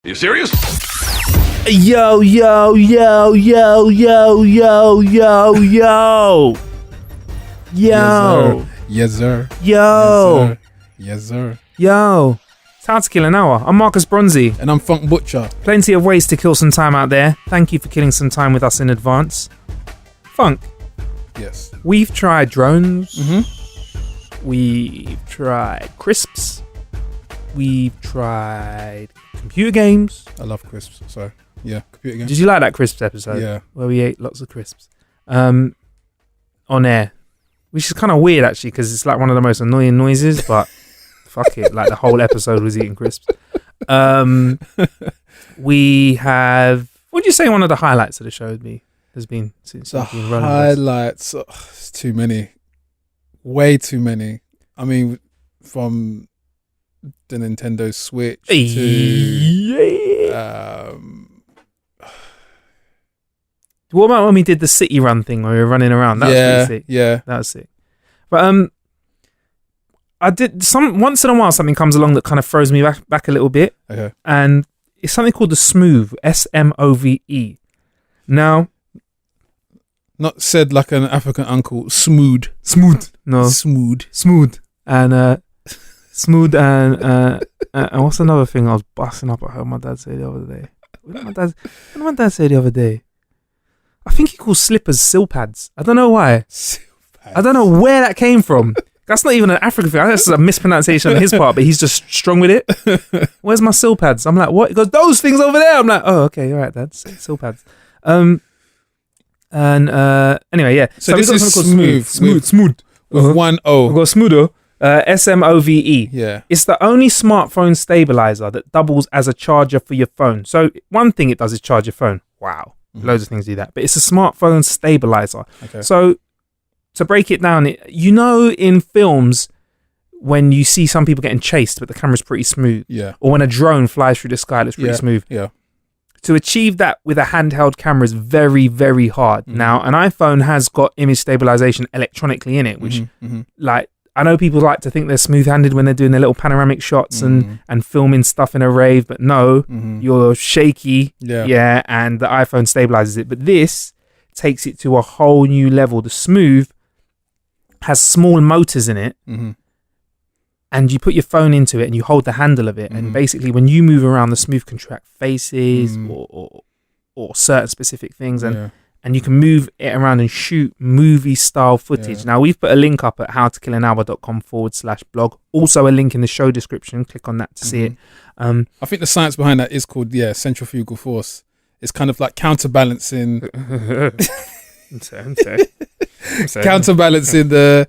You serious? Yo, yo, yo, yo, yo, yo, yo, yo. Yo. Yes, sir. Yo. Yes, sir. Yo. It's How to Kill an Hour. I'm Marcus Bronzy. And I'm Funk Butcher. Plenty of ways to kill some time out there. Thank you for killing some time with us in advance. Funk. Yes. We've tried drones. Mm-hmm. We've tried crisps. We've tried computer games. I love crisps. So, yeah, computer game. Did you like that crisps episode? Yeah. Where we ate lots of crisps. On air. Which is kind of weird, actually, because it's like one of the most annoying noises, but fuck it. Like, the whole episode was eating crisps. We have... What would you say one of the highlights of the show has been since The you've been running? highlights. It's too many. Way too many. I mean, from the Nintendo Switch to... Yeah. What about when we did the city run thing where we were running around? That was pretty sick. Yeah. That was sick. But I did once in a while something comes along that kind of throws me back a little bit. Okay. And it's something called the Smove, Smove. Now, Not said like an African uncle. Smooth. no, smooth, and smooth, and what's another thing I was busting up at home? My dad said the other day. What did my dad say the other day? I think he calls slippers sill pads. I don't know why. I don't know where that came from. That's not even an African thing. That's a mispronunciation on his part, but he's just strong with it. Where's my sill pads? I'm like, what? He goes, those things over there. I'm like, oh, okay, all right, Dad. Sill pads. Anyway, yeah. So we've this got is something called smooth. With one O. We've got Smoodo. Smove. Yeah. It's the only smartphone stabilizer that doubles as a charger for your phone. So one thing it does is charge your phone. Wow. Mm-hmm. Loads of things do that. But it's a smartphone stabilizer. Okay. So to break it down, in films when you see some people getting chased but the camera's pretty smooth, Yeah. or when a drone flies through the sky, it's pretty smooth. Yeah. To achieve that with a handheld camera is very, very hard. Mm-hmm. Now, an iPhone has got image stabilization electronically in it, which like, I know people like to think they're smooth-handed when they're doing their little panoramic shots and filming stuff in a rave, but no, you're shaky, and the iPhone stabilizes it. But this takes it to a whole new level. The Smooth has small motors in it, and you put your phone into it and you hold the handle of it, and basically when you move around, the Smooth can track faces or certain specific things, and you can move it around and shoot movie-style footage. Yeah. Now, we've put a link up at howtokillanhour.com/blog. Also a link in the show description. Click on that to see it. I think the science behind that is called, centrifugal force. It's kind of like counterbalancing... counterbalancing the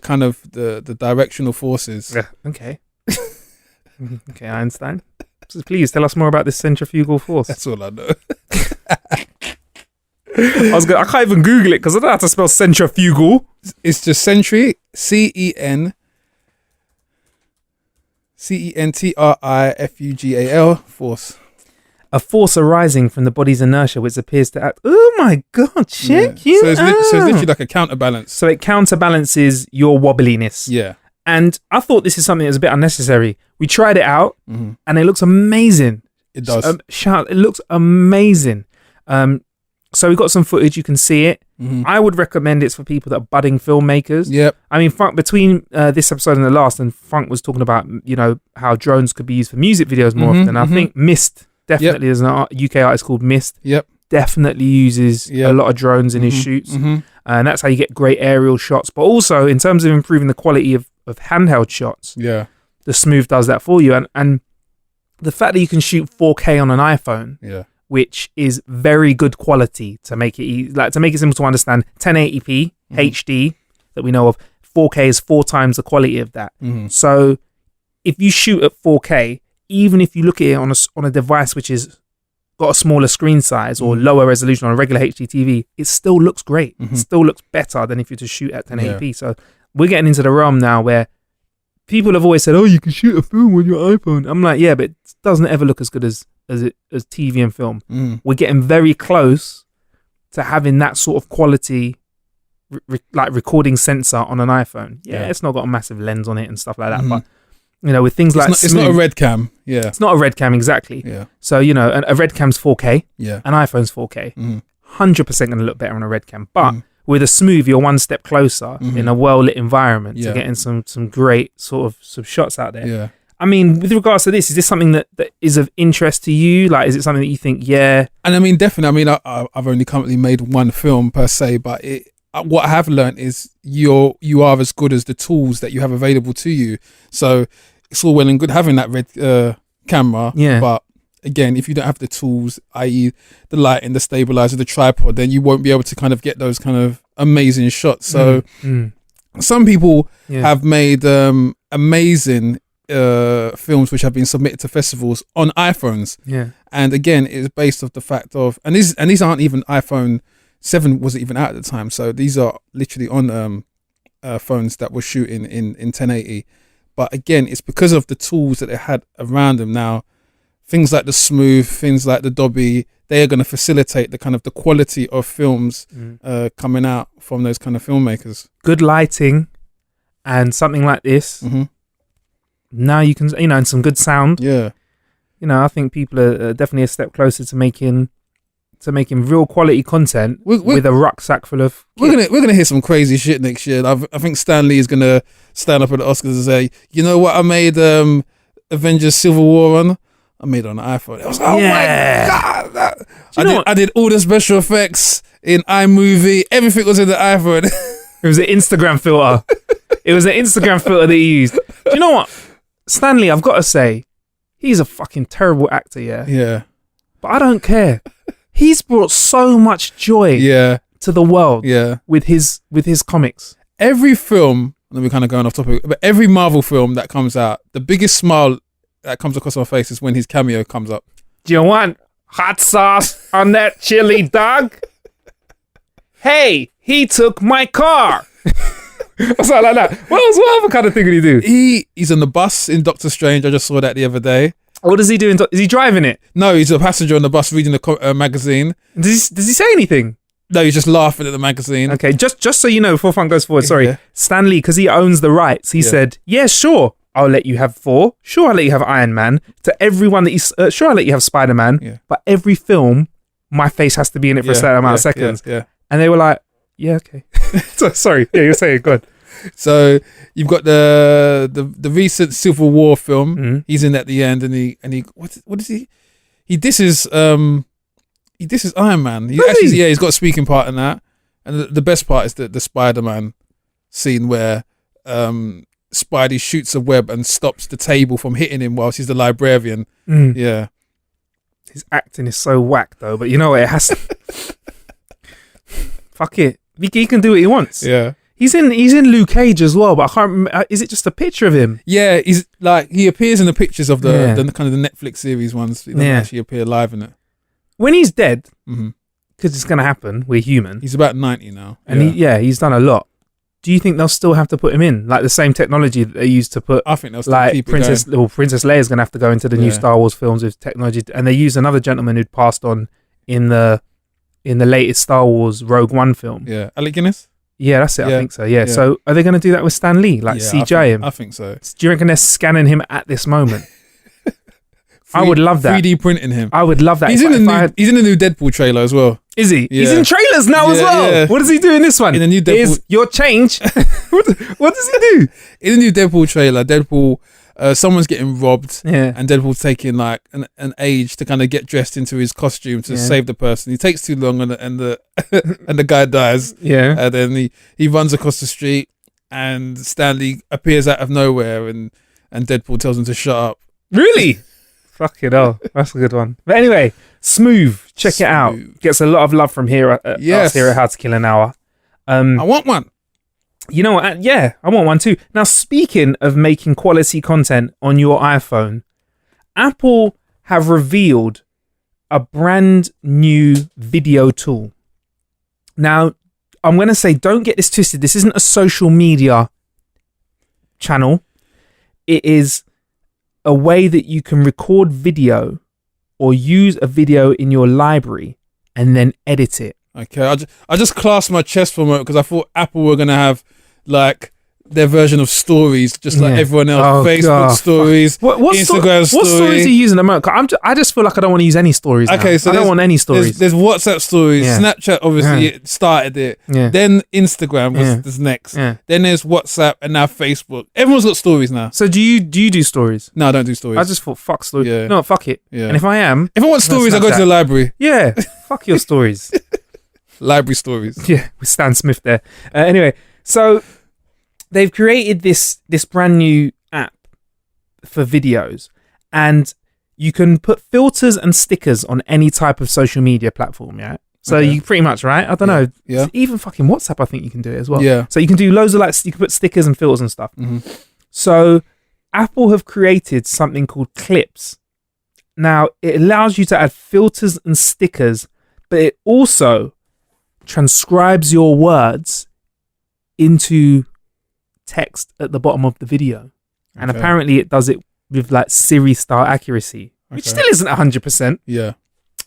kind of the directional forces. Yeah. Okay. Okay, I understand. So please tell us more about this centrifugal force. That's all I know. I can't even Google it because I don't know how to spell centrifugal. It's just centri, CENTRIFUGAL force. A force arising from the body's inertia, which appears to act. Oh my god! Check you so it's literally like a counterbalance. So it counterbalances your wobbliness. Yeah. And I thought this is something that was a bit unnecessary. We tried it out, and it looks amazing. It does. It looks amazing. So we got some footage. You can see it. I would recommend it's for people that are budding filmmakers. Yep. I mean, Funk, between this episode and the last, and Funk was talking about, how drones could be used for music videos more often. I think Mist, definitely, there's an UK artist called Mist. Yep. Definitely uses a lot of drones in his shoots. And that's how you get great aerial shots. But also, in terms of improving the quality of handheld shots, the Smooth does that for you. And the fact that you can shoot 4K on an iPhone, which is very good quality to make it to make it simple to understand. 1080p HD that we know of. 4K is 4 times the quality of that. So if you shoot at 4K, even if you look at it on a device which is got a smaller screen size or lower resolution on a regular HD TV, it still looks great. It still looks better than if you were to shoot at 1080p. So we're getting into the realm now where people have always said, "Oh, you can shoot a film on your iPhone." I'm like, yeah, but it doesn't ever look as good as TV and film. We're getting very close to having that sort of quality, like recording sensor on an iPhone. Yeah, it's not got a massive lens on it and stuff like that, but with things like it's not a red cam. Yeah, it's not a red cam exactly. Yeah. So a red cam's 4K. Yeah. An iPhone's 4K. 100% going to look better on a red cam. But with a Smove, you're one step closer in a well lit environment to getting some great sort of some shots out there. Yeah. I mean, with regards to this, is this something that is of interest to you? Like, is it something that you think, yeah? And I mean, definitely. I mean, I've only currently made one film per se, but what I have learned is you are as good as the tools that you have available to you. So it's all well and good having that red camera, but again, if you don't have the tools, i.e. the lighting, the stabilizer, the tripod, then you won't be able to kind of get those kind of amazing shots. So some people have made amazing films which have been submitted to festivals on iPhones. Yeah. And again, it's based off the fact of, and these aren't even iPhone 7 wasn't even out at the time. So these are literally on phones that were shooting in 1080. But again, it's because of the tools that they had around them. Now, things like the Smove, things like the Dobby, they are going to facilitate the kind of the quality of films coming out from those kind of filmmakers. Good lighting and something like this. Now you can, and some good sound. Yeah. I think people are definitely a step closer to making real quality content with a rucksack full of kit. We're gonna hear some crazy shit next year. I think Stan Lee is gonna stand up at the Oscars and say, you know what, I made Avengers Civil War on. I made it on an iPhone. I was like, my God! I did all the special effects in iMovie. Everything was in the iPhone. It was an Instagram filter. It was an Instagram filter that he used. Do you know what? Stan Lee, I've got to say, he's a fucking terrible actor, yeah? Yeah. But I don't care. He's brought so much joy to the world with his comics. Every film, let me kind of going off topic, but every Marvel film that comes out, the biggest smile that comes across my face is when his cameo comes up. Do you want hot sauce on that chili dog? Hey, he took my car. Something like that. What other kind of thing did he do? He's on the bus in Doctor Strange. I just saw that the other day. What does he do? Is he driving it? No, he's a passenger on the bus reading the magazine. Does he say anything? No, he's just laughing at the magazine. Okay, just so you know, before fun goes forward, sorry. Stan Lee, because he owns the rights, he said, yeah, sure, I'll let you have Thor. Sure, I'll let you have Iron Man. To everyone that he's... sure, I'll let you have Spider-Man. Yeah. But every film, my face has to be in it for a certain amount of seconds. Yeah. And they were like, yeah, okay. Sorry. Yeah, you're saying, go on. So you've got the recent Civil War film. He's in at the end, and he what is he? He disses Iron Man. He's got a speaking part in that. And the best part is the Spider-Man scene where Spidey shoots a web and stops the table from hitting him whilst he's the librarian. Yeah, his acting is so whack though, but you know what? It has. Fuck it. He can do what he wants. Yeah. He's in Luke Cage as well, but I can't remember. Is it just a picture of him? Yeah, he's like he appears in the pictures of the kind of the Netflix series ones. He doesn't actually appear live in it. When he's dead, because it's going to happen. We're human. He's about 90 now, and he's done a lot. Do you think they'll still have to put him in, like the same technology that they used to put? I think they'll still keep Princess Leia's going to have to go into the new Star Wars films with technology, and they use another gentleman who'd passed on in the latest Star Wars Rogue One film. Yeah, Alec Guinness. Yeah, that's it. I think so. Yeah. So are they going to do that with Stan Lee? Like CGI him? I think so. Do you reckon they're scanning him at this moment? I would love that. 3D printing him. I would love that. He's in the new Deadpool trailer as well. Is he? Yeah. He's in trailers now as well. Yeah. What does he do in this one? In the new Deadpool. Here's your change. What does he do? In the new Deadpool trailer, someone's getting robbed, and Deadpool's taking like an age to kind of get dressed into his costume to save the person. He takes too long, and the guy dies. Yeah, and then he runs across the street, and Stanley appears out of nowhere, and Deadpool tells him to shut up. Really? Fucking hell, that's a good one. But anyway, Smove, check it out. Gets a lot of love from here. Us here at How to Kill an Hour. I want one. You know what? Yeah, I want one too. Now, speaking of making quality content on your iPhone, Apple have revealed a brand new video tool. Now, I'm going to say, don't get this twisted. This isn't a social media channel. It is a way that you can record video or use a video in your library and then edit it. Okay, I just clasped my chest for a moment because I thought Apple were going to have like their version of stories, just like everyone else. Facebook stories, Instagram stories. What stories are you using at the moment? I just feel like I don't want to use any stories. Okay, so I don't want any stories. There's WhatsApp stories. Snapchat obviously it started it. Then Instagram was next. Then there's WhatsApp and now Facebook. Everyone's got stories now. So do you do stories? No, I don't do stories. I just thought fuck stories. No, fuck it. And if I want stories, I go to the library. Yeah, fuck your stories. Library stories. Yeah, with Stan Smith there. Anyway, so they've created this brand new app for videos, and you can put filters and stickers on any type of social media platform. Yeah. So you pretty much, right? I don't know. Yeah. Even fucking WhatsApp, I think you can do it as well. Yeah. So you can do loads of you can put stickers and filters and stuff. Mm-hmm. So Apple have created something called Clips. Now it allows you to add filters and stickers, but it also transcribes your words into text at the bottom of the video. And apparently it does it with like Siri style accuracy, which still isn't 100%. Yeah.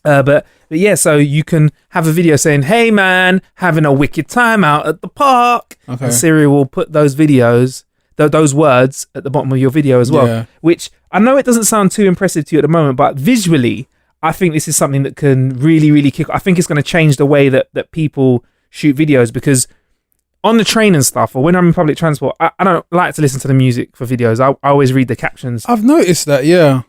But yeah, so you can have a video saying, "Hey man, having a wicked time out at the park." And Siri will put those videos, those words at the bottom of your video as well, which I know it doesn't sound too impressive to you at the moment, but visually, I think this is something that can really, really kick. I think it's going to change the way that people shoot videos, because on the train and stuff, or when I'm in public transport, I don't like to listen to the music for videos. I always read the captions. I've noticed that, yeah.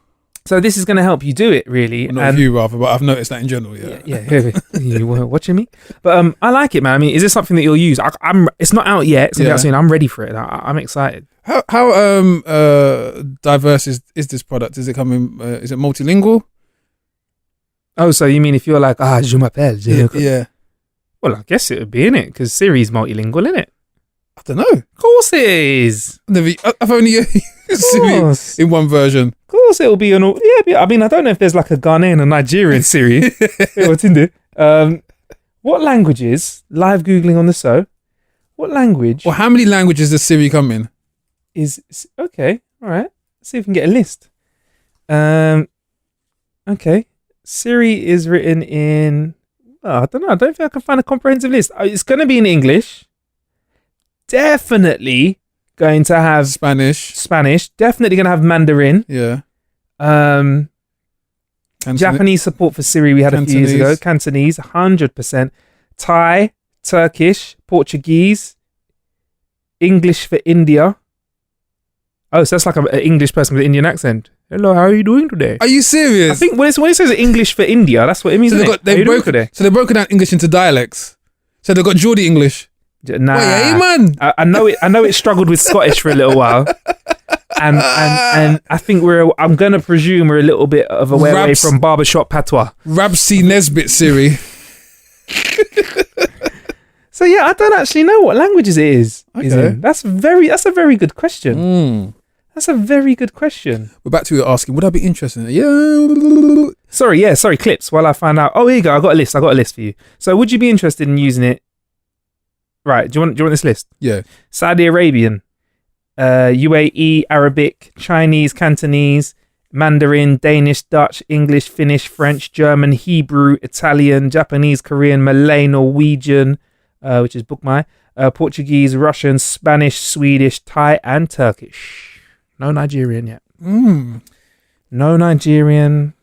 So this is going to help you do it, really. Well, not you, rather, but I've noticed that in general, yeah. Yeah. You were watching me? But I like it, man. I mean, is this something that you'll use? It's not out yet. I'm ready for it. I'm excited. How diverse is this product? Is it coming? Is it multilingual? Oh, so you mean if you're like, je m'appelle. Yeah. Well, I guess it would be, innit? Because Siri's multilingual, innit? I don't know. Of course it is. I've only used Siri in one version. Of course it'll be on all... Yeah, I mean, I don't know if there's like a Ghanaian and Nigerian Siri. What's in there? What languages, live Googling on the show, what language... Well, how many languages does Siri come in? Okay, all right. Let's see if we can get a list. Okay. Siri is written in... I don't know. I don't think I can find a comprehensive list. It's going to be in English. Definitely going to have... Spanish. Definitely going to have Mandarin. Yeah. Japanese support for Siri we had a few years ago. Cantonese, 100%. Thai, Turkish, Portuguese, English for India. Oh, so that's like an English person with an Indian accent. Hello, how are you doing today? Are you serious? I think when it says English for India, that's what it means. So they've broken down English into dialects. So they've got Geordie English. Nah, wait, hey man. I know it struggled with Scottish for a little while, and I think I'm gonna presume we're a little bit of a way away from barbershop patois. Rabsy Nesbitt Siri. So yeah, I don't actually know what languages it is. Okay. That's a very good question. That's a very good question. We're back to asking, would I be interested in it? Yeah. Sorry, Clips. While I find out. Oh, here you go. I got a list for you. So would you be interested in using it? Right. Do you want this list? Yeah. Saudi Arabian, UAE, Arabic, Chinese, Cantonese, Mandarin, Danish, Dutch, English, Finnish, French, German, Hebrew, Italian, Japanese, Korean, Malay, Norwegian, which is Bookmy, Portuguese, Russian, Spanish, Swedish, Thai, and Turkish. No Nigerian yet. No Nigerian.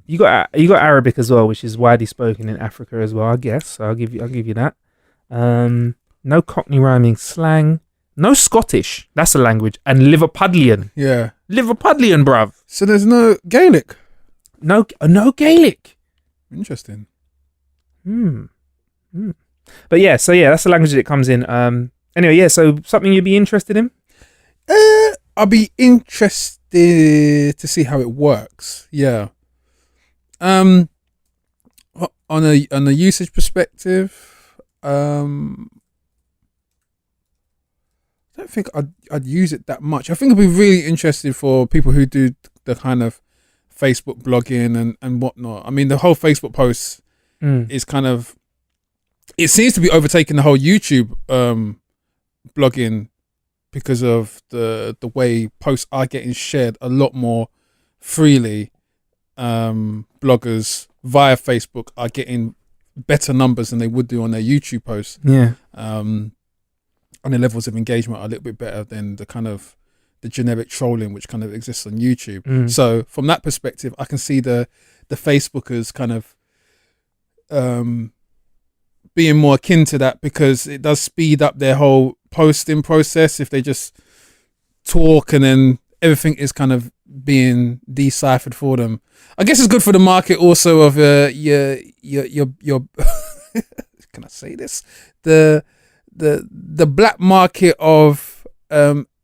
You got Arabic as well, which is widely spoken in Africa as well, I guess. So I'll give you that. No Cockney rhyming slang. No Scottish. That's a language. And Liverpudlian. Yeah. Liverpudlian, bruv. So there's no Gaelic. No Gaelic. Interesting. But yeah, so yeah, that's the language that it comes in. Anyway, yeah, so something you'd be interested in? I'll be interested to see how it works. Yeah. On a usage perspective, I don't think I'd use it that much. I think it'd be really interesting for people who do the kind of Facebook blogging and whatnot. I mean, the whole Facebook posts is kind of... It seems to be overtaking the whole YouTube blogging, because of the way posts are getting shared a lot more freely. Bloggers via Facebook are getting better numbers than they would do on their YouTube posts. Yeah. and the levels of engagement are a little bit better than the kind of the generic trolling which kind of exists on YouTube. So from that perspective, I can see the Facebookers kind of being more akin to that, because it does speed up their whole posting process if they just talk and then everything is kind of being deciphered for them. I guess it's good for the market also of your can I say this? The black market of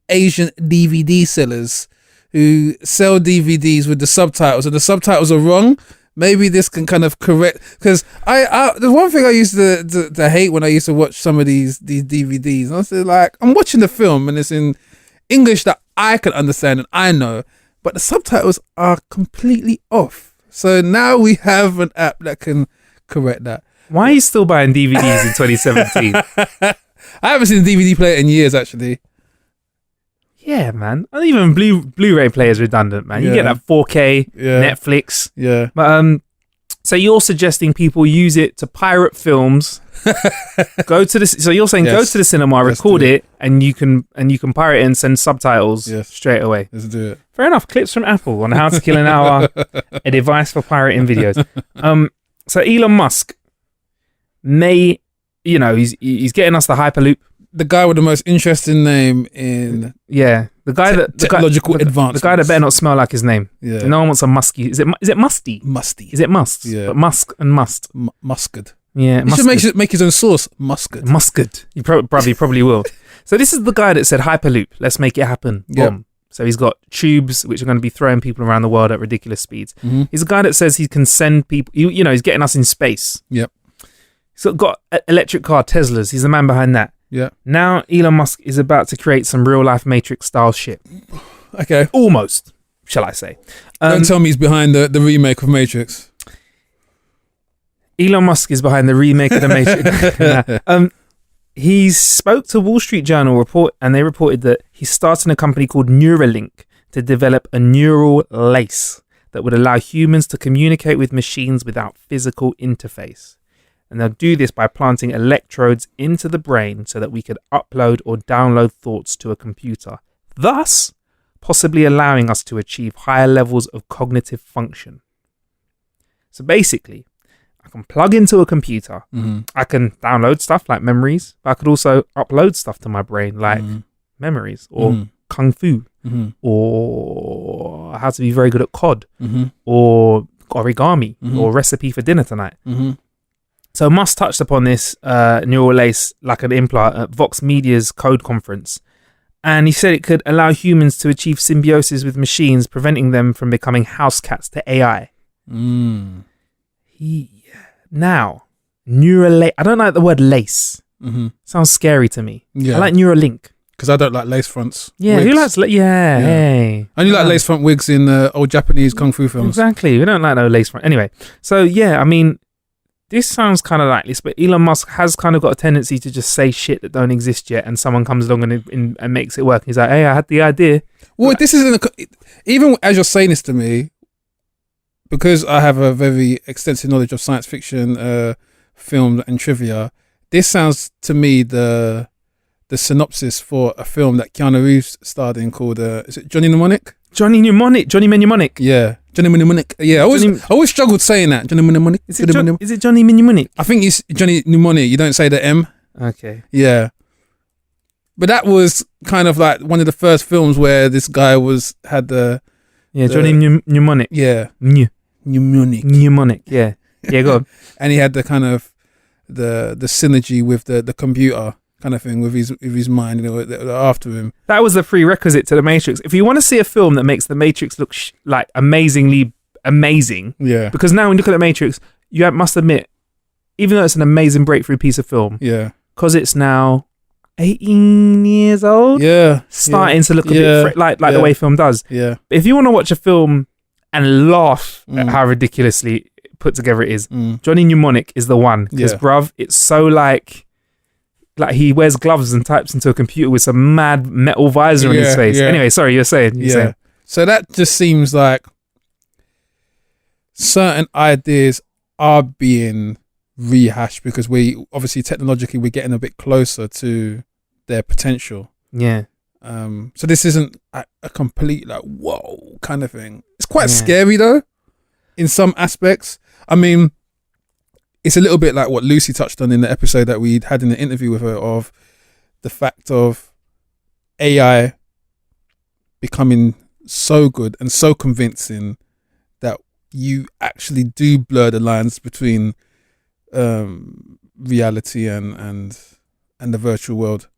Asian DVD sellers who sell DVDs with the subtitles, and the subtitles are wrong. Maybe this can kind of correct, because the one thing I used to hate when I used to watch some of these DVDs, I was like, I'm watching the film and it's in English that I can understand and I know, but the subtitles are completely off. So now we have an app that can correct that. Why are you still buying DVDs in 2017? I haven't seen a DVD player in years, actually. Yeah, man. And even Blu-ray player is redundant, man. You get that 4K, Netflix. Yeah. But so you're suggesting people use it to pirate films. So you're saying go to the cinema, record it, and you can pirate it and send subtitles straight away. Let's do it. Fair enough. Clips from Apple on how to kill an hour, a device for pirating videos. So Elon Musk may, he's getting us the Hyperloop. The guy with the most interesting name in the guy that technological advancements. The guy that better not smell like his name. Yeah. No one wants a musky. Is it musty? Musty. Is it must? Yeah. But musk and must. Mustard. Yeah. He should make his own sauce. Mustard. Mustard. You probably will. So this is the guy that said Hyperloop. Let's make it happen. Yeah. Boom. So he's got tubes which are going to be throwing people around the world at ridiculous speeds. Mm-hmm. He's a guy that says he can send people. He's getting us in space. Yep. He's got electric car Teslas. He's the man behind that. Yeah. Now Elon Musk is about to create some real life Matrix style shit. Okay. Almost, shall I say? Don't tell me he's behind the remake of Matrix. Elon Musk is behind the remake of the Matrix. He spoke to Wall Street Journal report, and they reported that he's starting a company called Neuralink to develop a neural lace that would allow humans to communicate with machines without physical interface. And they'll do this by planting electrodes into the brain so that we could upload or download thoughts to a computer, thus possibly allowing us to achieve higher levels of cognitive function. So basically, I can plug into a computer, I can download stuff like memories, but I could also upload stuff to my brain like memories or kung fu or how to be very good at COD or origami or recipe for dinner tonight. So Musk touched upon this neural lace like an implant at Vox Media's Code Conference. And he said it could allow humans to achieve symbiosis with machines, preventing them from becoming house cats to AI. Now, neural lace. I don't like the word lace. Sounds scary to me. I like Neuralink. Because I don't like lace fronts. Yeah, wigs. who likes? Hey. I only like lace front wigs in old Japanese kung fu films. Exactly. We don't like no lace front. Anyway, so yeah, I mean, this sounds kind of like this, but Elon Musk has kind of got a tendency to just say shit that don't exist yet, and someone comes along and makes it work. He's like, hey, I had the idea. Well, this isn't even as you're saying this to me, because I have a very extensive knowledge of science fiction, film and trivia. This sounds to me the synopsis for a film that Keanu Reeves starred in called is it Johnny Mnemonic? Johnny Mnemonic. Yeah. Johnny Mnemonic. Yeah, I always struggled saying that. Johnny Mnemonic. Is it Johnny Mnemonic? I think it's Johnny Mnemonic. You don't say the M. Okay. Yeah. But that was kind of like one of the first films where this guy had the... Yeah, Johnny Mnemonic. Yeah. Mnemonic. Yeah. Yeah, go on. And he had the kind of the synergy with the computer kind of thing with his mind, after him. That was the prerequisite to the Matrix. If you want to see a film that makes the Matrix look like amazingly amazing, because now when you look at the Matrix, you must admit, even though it's an amazing breakthrough piece of film, because it's now 18 years old, starting to look a bit like the way film does. Yeah. But if you want to watch a film and laugh at how ridiculously put together it is, Johnny Mnemonic is the one. Because bruv, it's so like he wears gloves and types into a computer with some mad metal visor on his face. Anyway, sorry, you're saying. So that just seems like certain ideas are being rehashed because we obviously technologically we're getting a bit closer to their potential. Yeah. So this isn't a complete like whoa kind of thing. It's quite scary though, in some aspects. I mean, it's a little bit like what Lucy touched on in the episode that we had in the interview with her, of the fact of AI becoming so good and so convincing that you actually do blur the lines between reality and the virtual world.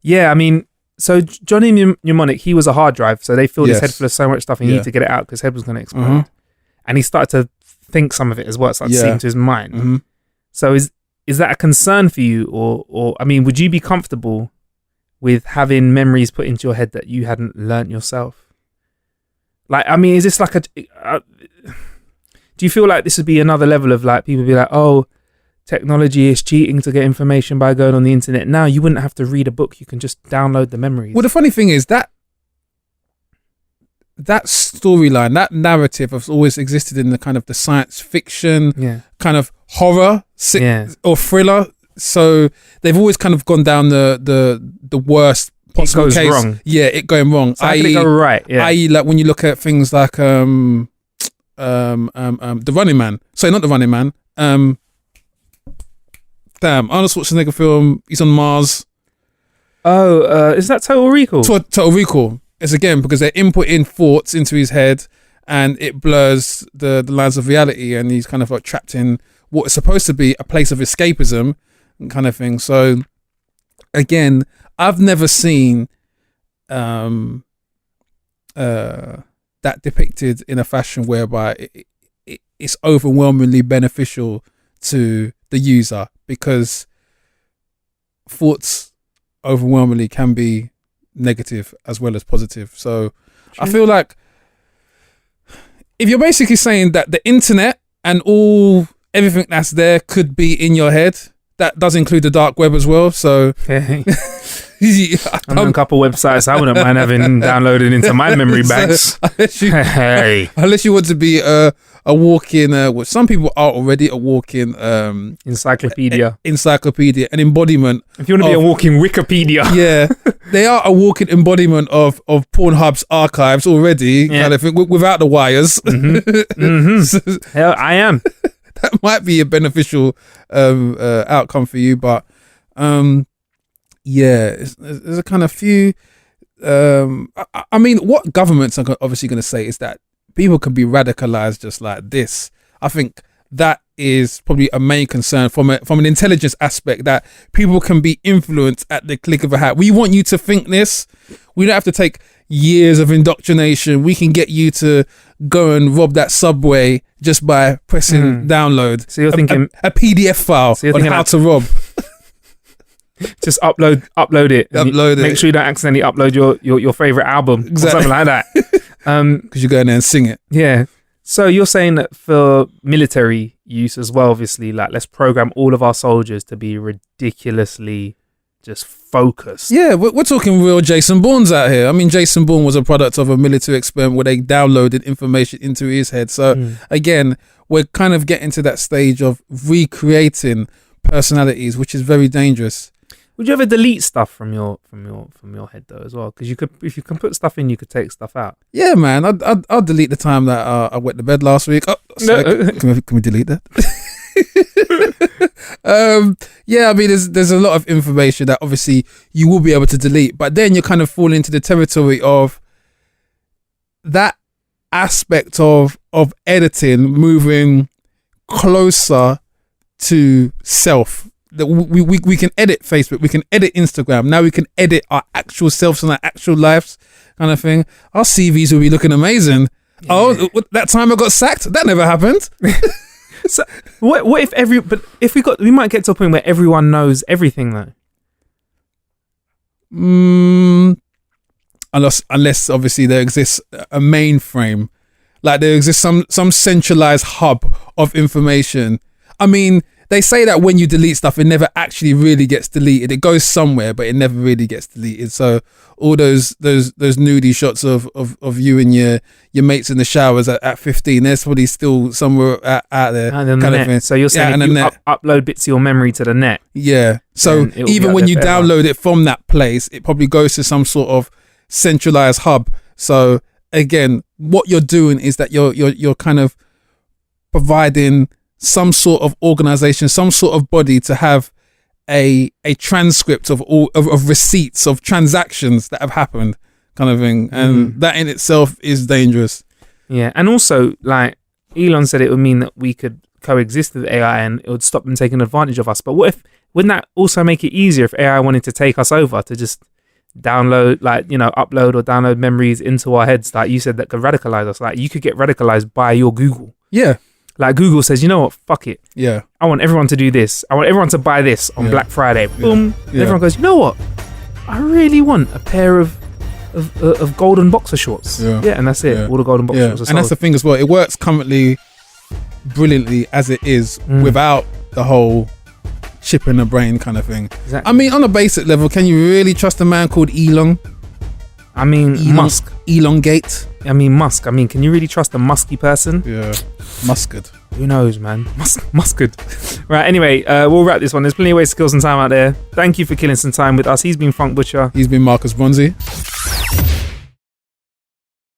Yeah, I mean, so Johnny Mnemonic, he was a hard drive, so they filled his head full of so much stuff and he needed to get it out because his head was going to explode. And he started to think some of it as well. It started to seep into his mind. So is that a concern for you, or I mean, would you be comfortable with having memories put into your head that you hadn't learnt yourself? Like, I mean, is this like do you feel like this would be another level of like people be like, oh, technology is cheating to get information by going on the internet? Now you wouldn't have to read a book; you can just download the memories. Well, the funny thing is that storyline, that narrative has always existed in the kind of the science fiction, kind of horror or thriller. So they've always kind of gone down the worst possible case. Wrong. Yeah, it going wrong. So how can it go right? Yeah. I.e., like when you look at things like The Running Man. Sorry, not The Running Man. Arnold Schwarzenegger film. He's on Mars. Oh, is that Total Recall? Total Recall. It's again because they're inputting thoughts into his head, and it blurs the lines of reality, and he's kind of like trapped in what is supposed to be a place of escapism, kind of thing. So, again, I've never seen that depicted in a fashion whereby it's overwhelmingly beneficial to the user, because thoughts overwhelmingly can be negative as well as positive. So true. I feel like if you're basically saying that the internet and everything that's there could be in your head, that does include the dark web as well. So I know a couple websites I wouldn't mind having downloaded into my memory banks. Unless you want to be a walking, what some people are already, a walking encyclopedia, an embodiment. If you want to be a walking Wikipedia, yeah, they are a walking embodiment of Pornhub's archives already, kind of thing, without the wires. Hell, I am. That might be a beneficial outcome for you, but there's a kind of few. I mean, what governments are obviously going to say is that people can be radicalized just like this. I think that is probably a main concern from an intelligence aspect, that people can be influenced at the click of a hat. We want you to think this. We don't have to take years of indoctrination. We can get you to go and rob that subway just by pressing download. So you're thinking a PDF file on how to rob. Just upload it. Make sure you don't accidentally upload your favorite album or something like that. Because you go in there and sing it. Yeah. So you're saying that for military use as well, obviously, like, let's program all of our soldiers to be ridiculously just focused. Yeah, we're talking real Jason Bournes out here. I mean, Jason Bourne was a product of a military experiment where they downloaded information into his head. So again, we're kind of getting to that stage of recreating personalities, which is very dangerous. Would you ever delete stuff from your head though as well? Because if you can put stuff in, you could take stuff out. Yeah, man. I'll delete the time that I wet the bed last week. Oh, sorry. Can we delete that? Yeah, I mean, there's a lot of information that obviously you will be able to delete, but then you kind of fall into the territory of that aspect of editing moving closer to self. That we can edit Facebook, we can edit Instagram. Now we can edit our actual selves and our actual lives, kind of thing. Our CVs will be looking amazing. Yeah. Oh, that time I got sacked? That never happened. So what if we might get to a point where everyone knows everything though. Unless obviously there exists a mainframe, like there exists some centralized hub of information. I mean, they say that when you delete stuff, it never actually really gets deleted. It goes somewhere, but it never really gets deleted. So all those nudie shots of you and your mates in the showers at 15, there's probably still somewhere out there. And then the net. So you're saying if you upload bits of your memory to the net. Yeah. So even when you download it from that place, it probably goes to some sort of centralized hub. So again, what you're doing is that you're kind of providing some sort of organization, some sort of body to have a transcript of all of receipts of transactions that have happened, kind of thing, and that in itself is dangerous. Yeah, and also, like Elon said, it would mean that we could coexist with AI and it would stop them taking advantage of us. But wouldn't that also make it easier if AI wanted to take us over, to just download, like, you know, upload or download memories into our heads, like you said, that could radicalize us? Like, you could get radicalized by your Google. Yeah. Like, Google says, you know what, fuck it. Yeah. I want everyone to do this. I want everyone to buy this on Black Friday. Boom. Yeah. And everyone goes, you know what? I really want a pair of golden boxer shorts. Yeah, and that's it. Yeah. All the golden boxer shorts are sold. And that's the thing as well. It works currently brilliantly as it is without the whole chip in the brain kind of thing. Exactly. I mean, on a basic level, can you really trust a man called Elon? I mean, Musk. Elongate. I mean, Musk. I mean, can you really trust a musky person? Yeah. Musked. Who knows, man? Musked. Right, anyway, we'll wrap this one. There's plenty of ways to kill some time out there. Thank you for killing some time with us. He's been Funk Butcher. He's been Marcus Bronzy.